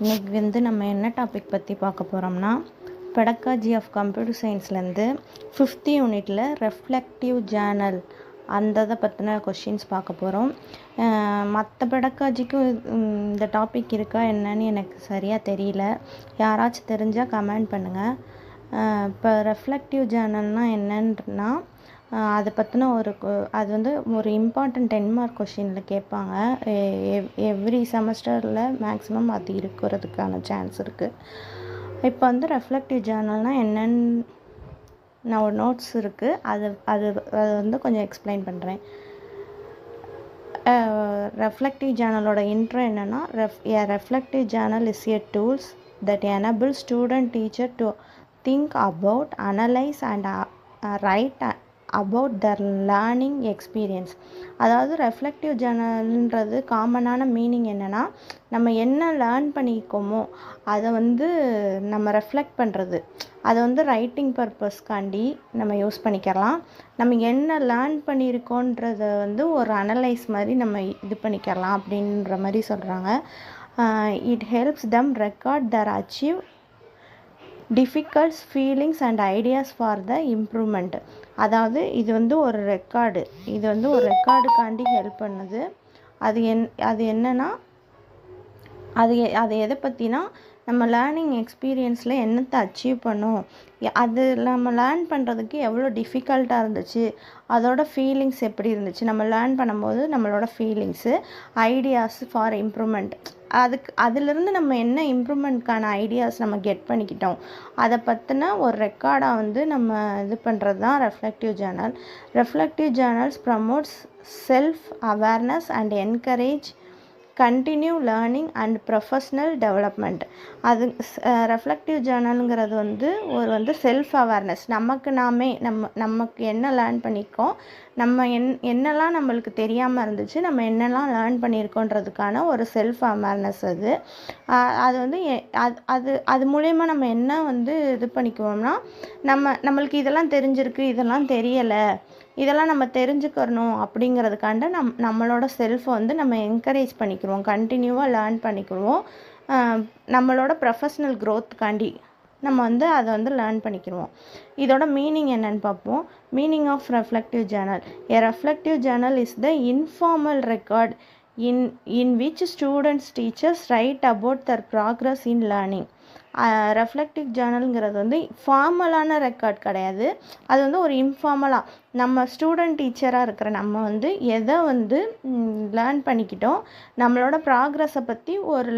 இன்றைக்கி நம்ம என்ன டாபிக் பற்றி பார்க்க போகிறோம்னா, பெடகாஜி ஆஃப் கம்ப்யூட்டர் சயின்ஸ்லேருந்து 5th யூனிட்டில் ரெஃப்ளெக்டிவ் ஜேர்னல் அந்த இதை பற்றின கொஷின்ஸ் பார்க்க போகிறோம். மற்ற பெடகாஜிக்கும் இந்த டாபிக் இருக்கா என்னன்னு எனக்கு சரியாக தெரியல. யாராச்சும் தெரிஞ்சால் கமெண்ட் பண்ணுங்கள். இப்போ ரெஃப்ளெக்டிவ் ஜேர்னல்னால் என்னன்னா, அதை பற்றின அது ஒரு இம்பார்ட்டன்ட் 10 மார்க் கொஷினில் கேட்பாங்க. எவ்ரி செமஸ்டரில் மேக்ஸிமம் அது இருக்கிறதுக்கான சான்ஸ் இருக்குது. இப்போ ரெஃப்ளெக்டிவ் ஜேர்னல்னால் என்னன்னு நான் ஒரு நோட்ஸ் இருக்குது, அது கொஞ்சம் எக்ஸ்பிளைன் பண்ணுறேன். ரெஃப்ளெக்டிவ் ஜேர்னலோட இன்ட்ரோ என்னென்னா, reflective Journal is a tools that enable student teacher to think about, analyze and write about their learning experience. அதாவது ரெஃப்ளெக்டிவ் ஜேர்னல்ன்றது காமனான மீனிங் என்னென்னா, நம்ம என்ன லேர்ன் பண்ணிக்கோமோ அதை நம்ம ரெஃப்ளெக்ட் பண்ணுறது. அதை ரைட்டிங் பர்பஸ்க்காண்டி நம்ம யூஸ் பண்ணிக்கலாம். நம்ம என்ன லேர்ன் பண்ணியிருக்கோன்றதை ஒரு அனலைஸ் மாதிரி நம்ம இது பண்ணிக்கலாம் அப்படின்ற மாதிரி சொல்கிறாங்க. It helps them record their achieve difficulties feelings and ideas for the improvement. அதாவது இது ஒரு ரெக்கார்டு, இது ஒரு ரெக்கார்டுக்காண்டி ஹெல்ப் பண்ணுது. அது என்னன்னா, அது எதை பற்றினா, நம்ம லேர்னிங் எக்ஸ்பீரியன்ஸில் என்னத்தை அச்சீவ் பண்ணோம், அது நம்ம லேர்ன் பண்ணுறதுக்கு எவ்வளோ டிஃபிகல்ட்டாக இருந்துச்சு, அதோட ஃபீலிங்ஸ் எப்படி இருந்துச்சு, நம்ம லேர்ன் பண்ணும்போது நம்மளோட ஃபீலிங்ஸு, ஐடியாஸ் ஃபார் இம்ப்ரூவ்மெண்ட், அதிலிருந்து நம்ம என்ன இம்ப்ரூவ்மெண்ட்கான ஐடியாஸ் நம்ம கெட் பண்ணிக்கிட்டோம், அதை பற்றின ஒரு ரெக்கார்டாக நம்ம இது பண்ணுறது தான் reflective Journal. Reflective journals promotes self awareness and encourage continue learning and professional development. அது ரெஃப்ளெக்டிவ் ஜேர்னலுங்கிறது ஒரு செல்ஃப் அவேர்னஸ், நமக்கு என்ன லேர்ன் பண்ணியிருக்கோம், நம்ம என்னெல்லாம் நம்மளுக்கு தெரியாமல் இருந்துச்சு, நம்ம என்னெல்லாம் லேர்ன் பண்ணியிருக்கோன்றதுக்கான ஒரு செல்ஃப் அவேர்னஸ். அது மூலயமா நம்ம என்ன இது பண்ணிக்குவோம்னா, நம்மளுக்கு இதெல்லாம் தெரிஞ்சிருக்கு, இதெல்லாம் தெரியலை, இதெல்லாம் நம்ம தெரிஞ்சுக்கணும் அப்படிங்கிறதுக்காண்ட நம்மளோட செல்ஃபை நம்ம என்கரேஜ் பண்ணிக்கிறோம், கண்டினியூவாக லேர்ன் பண்ணிக்கிறோம். நம்மளோட ப்ரொஃபஷ்னல் க்ரோத்துக்காண்டி நம்ம அதை லேர்ன் பண்ணிக்கிறோம். இதோட மீனிங் என்னன்னு பார்ப்போம். Meaning of reflective journal. A reflective journal is the informal record in which students, teachers write about their progress in learning. Reflective ஜேர்னலுங்கிறது ஃபார்மலான ரெக்கார்ட் கிடையாது. அது ஒரு இன்ஃபார்மலாக நம்ம ஸ்டூடெண்ட் டீச்சராக இருக்கிற நம்ம எதை லேர்ன் பண்ணிக்கிட்டோம், நம்மளோட ப்ராக்ரஸை பற்றி ஒரு